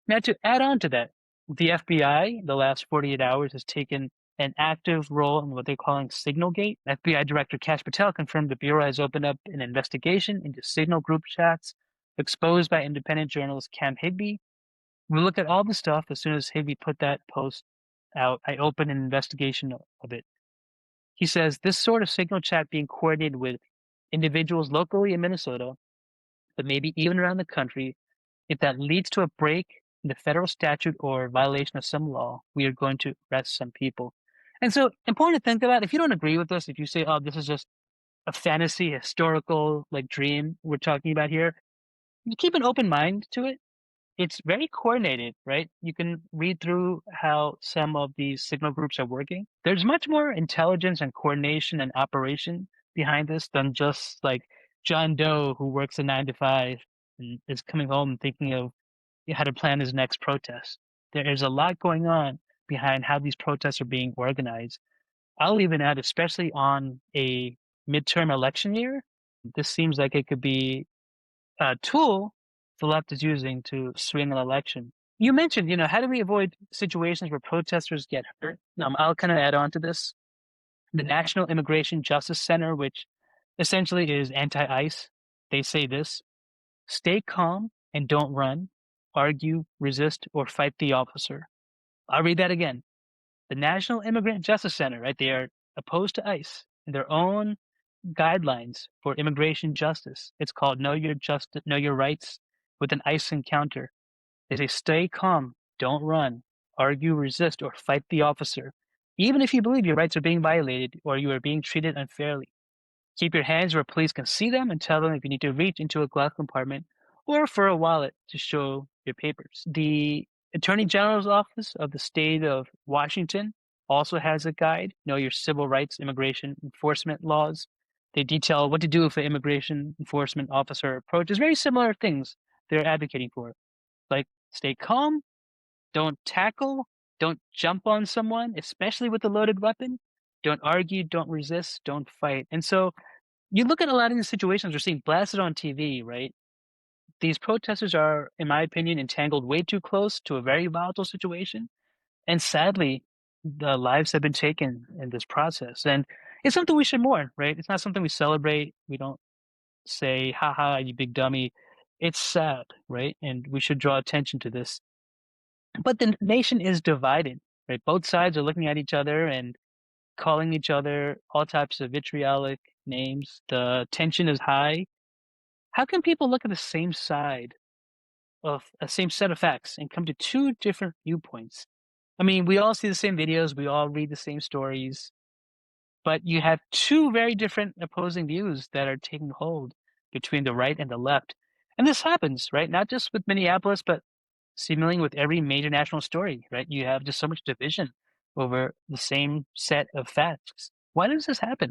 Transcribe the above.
Now, to add on to that, the FBI, the last 48 hours, has taken an active role in what they're calling Signalgate. FBI Director Kash Patel confirmed the Bureau has opened up an investigation into Signal group chats exposed by independent journalist Cam Higby. We look at all the stuff. As soon as Higby put that post out, I opened an investigation of it. He says this sort of Signal chat being coordinated with individuals locally in Minnesota, but maybe even around the country, if that leads to a break in the federal statute or violation of some law, we are going to arrest some people. And so, important to think about. If you don't agree with us, if you say, "Oh, this is just a fantasy, historical like dream we're talking about here," you keep an open mind to it. It's very coordinated, right? You can read through how some of these signal groups are working. There's much more intelligence and coordination and operation behind this than just like John Doe who works a 9 to 5 and is coming home thinking of how to plan his next protest. There is a lot going on behind how these protests are being organized. I'll even add, especially on a midterm election year, this seems like it could be a tool the left is using to swing an election. You mentioned, how do we avoid situations where protesters get hurt? I'll kind of add on to this. The National Immigration Justice Center, which essentially is anti-ICE, they say this: stay calm and don't run, argue, resist, or fight the officer. I'll read that again. The National Immigrant Justice Center, right? They are opposed to ICE in their own guidelines for immigration justice. It's called Know Your Rights with an ICE encounter. They say stay calm, don't run, argue, resist, or fight the officer, even if you believe your rights are being violated or you are being treated unfairly. Keep your hands where police can see them and tell them if you need to reach into a glove compartment or for a wallet to show your papers. The Attorney General's Office of the State of Washington also has a guide, Know Your Civil Rights Immigration Enforcement Laws. They detail what to do if an immigration enforcement officer approaches very similar things they're advocating for, like stay calm, don't tackle, don't jump on someone, especially with a loaded weapon, don't argue, don't resist, don't fight. And so you look at a lot of these situations we're seeing blasted on TV, right? These protesters are, in my opinion, entangled way too close to a very volatile situation. And sadly, the lives have been taken in this process. And it's something we should mourn, right? It's not something we celebrate. We don't say, "ha ha, you big dummy." It's sad, right? And we should draw attention to this. But the nation is divided, right? Both sides are looking at each other and calling each other all types of vitriolic names. The tension is high. How can people look at the same side of a same set of facts and come to two different viewpoints? I mean, we all see the same videos, we all read the same stories, but you have two very different opposing views that are taking hold between the right and the left. And this happens, right? Not just with Minneapolis, but seemingly with every major national story, right? You have just so much division over the same set of facts. Why does this happen?